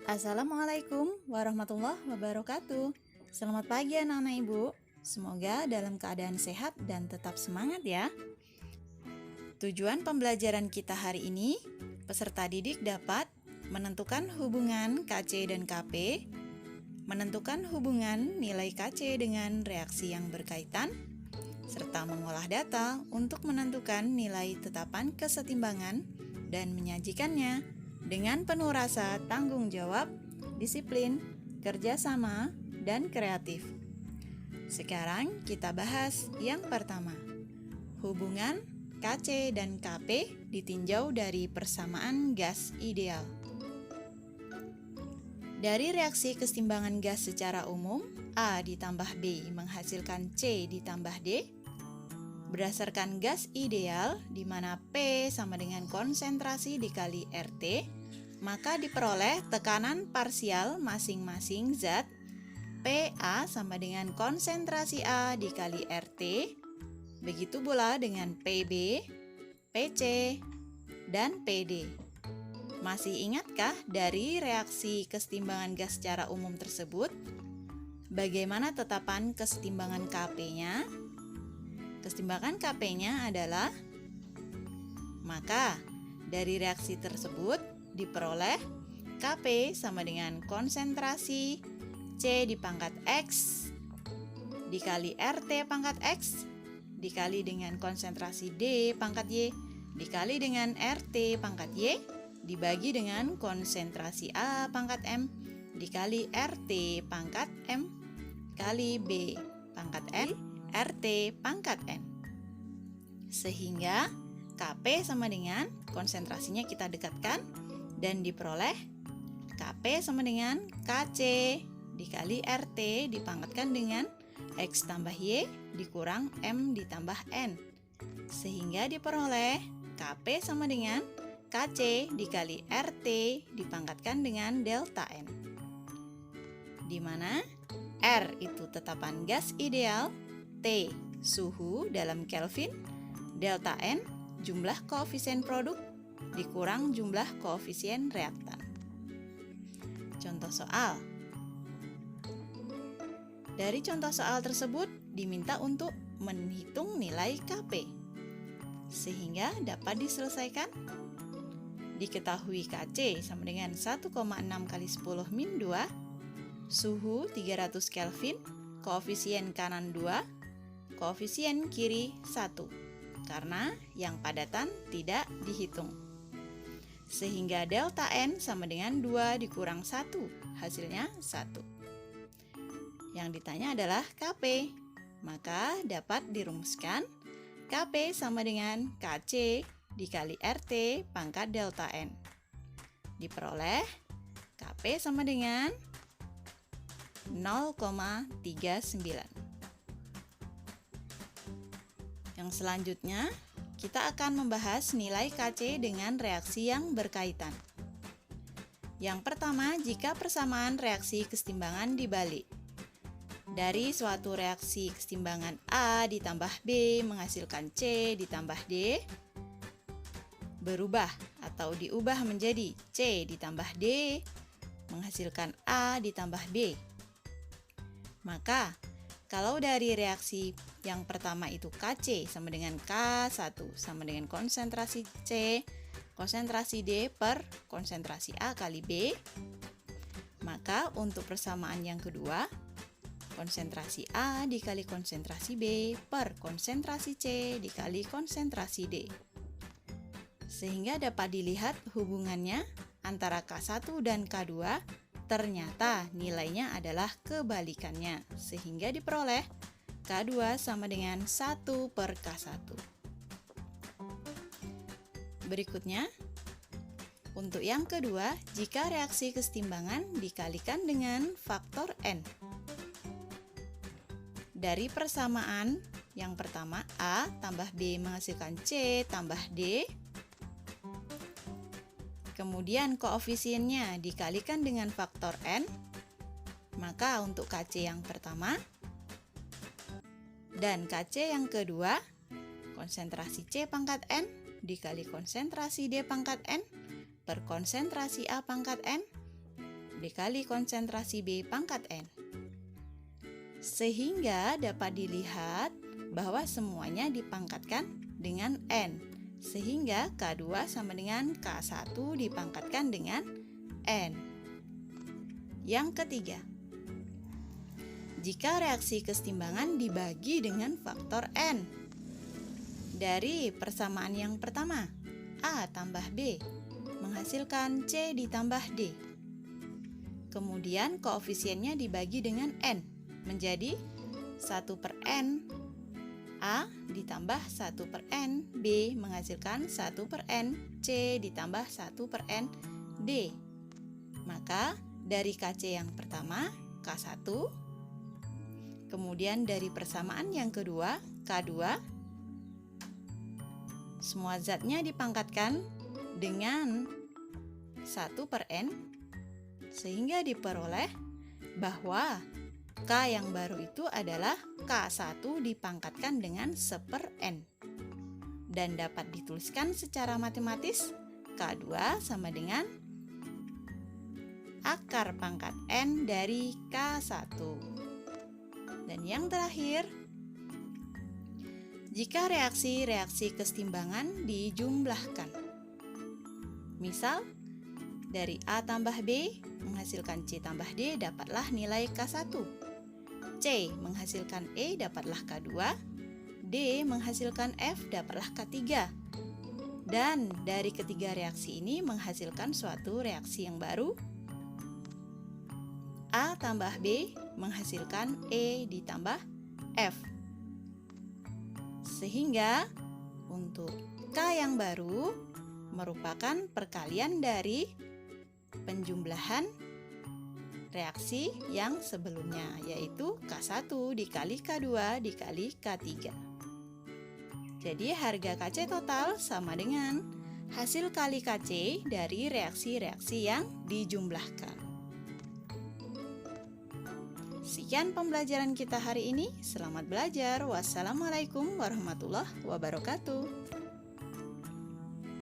Assalamualaikum warahmatullahi wabarakatuh. Selamat pagi anak-anak ibu. Semoga dalam keadaan sehat dan tetap semangat ya. Tujuan pembelajaran kita hari ini, peserta didik dapat menentukan hubungan KC dan KP, menentukan hubungan nilai KC dengan reaksi yang berkaitan, serta mengolah data untuk menentukan nilai tetapan kesetimbangan dan menyajikannya dengan penuh rasa tanggung jawab, disiplin, kerjasama, dan kreatif. Sekarang kita bahas yang pertama. Hubungan KC dan KP ditinjau dari persamaan gas ideal. Dari reaksi kesetimbangan gas secara umum, A ditambah B menghasilkan C ditambah D. Berdasarkan gas ideal, di mana P sama dengan konsentrasi dikali RT, maka diperoleh tekanan parsial masing-masing zat PA sama dengan konsentrasi A dikali RT. Begitu pula dengan PB, PC, dan PD. Masih ingatkah dari reaksi kesetimbangan gas secara umum tersebut? Bagaimana tetapan kesetimbangan Kp-nya? Kesetimbangan Kp-nya adalah, maka dari reaksi tersebut diperoleh Kp sama dengan konsentrasi C di pangkat X dikali RT pangkat X dikali dengan konsentrasi D pangkat Y dikali dengan RT pangkat Y dibagi dengan konsentrasi A pangkat M dikali RT pangkat M kali B pangkat N RT pangkat N. Sehingga Kp sama dengan konsentrasinya kita dekatkan dan diperoleh Kp sama dengan Kc dikali RT dipangkatkan dengan X tambah Y dikurang M ditambah N. Sehingga diperoleh Kp sama dengan Kc dikali RT dipangkatkan dengan delta N. Di mana R itu tetapan gas ideal, T suhu dalam Kelvin, delta N jumlah koefisien produk dikurang jumlah koefisien reaktan. Contoh soal. Dari contoh soal tersebut diminta untuk menghitung nilai Kp sehingga dapat diselesaikan. Diketahui Kc sama dengan 1,6 kali 10 min 2, suhu 300 Kelvin, koefisien kanan 2, koefisien kiri 1, karena yang padatan tidak dihitung. Sehingga delta N sama dengan 2 dikurang 1, hasilnya 1. Yang ditanya adalah Kp, maka dapat dirumuskan Kp sama dengan Kc dikali RT pangkat delta N. Diperoleh Kp sama dengan 0,39. Yang selanjutnya, kita akan membahas nilai Kc dengan reaksi yang berkaitan. Yang pertama, jika persamaan reaksi kesetimbangan dibalik. Dari suatu reaksi kesetimbangan A ditambah B menghasilkan C ditambah D, berubah atau diubah menjadi C ditambah D menghasilkan A ditambah B. Maka, kalau dari reaksi yang pertama itu Kc sama dengan K1 sama dengan konsentrasi C, konsentrasi D per konsentrasi A kali B, maka untuk persamaan yang kedua, konsentrasi A dikali konsentrasi B per konsentrasi C dikali konsentrasi D. Sehingga dapat dilihat hubungannya antara K1 dan K2 ternyata nilainya adalah kebalikannya, sehingga diperoleh K2 sama dengan 1 per K1. Berikutnya, untuk yang kedua, jika reaksi kesetimbangan dikalikan dengan faktor N. Dari persamaan yang pertama, A tambah B menghasilkan C tambah D, kemudian koefisiennya dikalikan dengan faktor N, maka untuk Kc yang pertama dan Kc yang kedua, konsentrasi C pangkat N dikali konsentrasi D pangkat N per konsentrasi A pangkat N dikali konsentrasi B pangkat N. Sehingga dapat dilihat bahwa semuanya dipangkatkan dengan N. Sehingga K2 sama dengan K1 dipangkatkan dengan N. Yang ketiga, jika reaksi kesetimbangan dibagi dengan faktor N. Dari persamaan yang pertama, A tambah B menghasilkan C ditambah D. Kemudian koefisiennya dibagi dengan N, menjadi 1/N A ditambah 1/N B menghasilkan 1/N C ditambah 1/N D. Maka dari KC yang pertama, K1. Kemudian dari persamaan yang kedua, K2. Semua zatnya dipangkatkan dengan 1/N, sehingga diperoleh bahwa K yang baru itu adalah K1 dipangkatkan dengan 1/N. Dan dapat dituliskan secara matematis, K2 sama dengan akar pangkat N dari K1. Dan yang terakhir, jika reaksi-reaksi kesetimbangan dijumlahkan. Misal, dari A tambah B menghasilkan C tambah D dapatlah nilai K1. C menghasilkan E dapatlah K2. D menghasilkan F dapatlah K3. Dan dari ketiga reaksi ini menghasilkan suatu reaksi yang baru. A tambah B menghasilkan E ditambah F. Sehingga untuk K yang baru merupakan perkalian dari penjumlahan reaksi yang sebelumnya, yaitu K1 dikali K2 dikali K3. Jadi harga KC total sama dengan hasil kali KC dari reaksi-reaksi yang dijumlahkan. Sekian pembelajaran kita hari ini. Selamat belajar. Wassalamualaikum warahmatullahi wabarakatuh.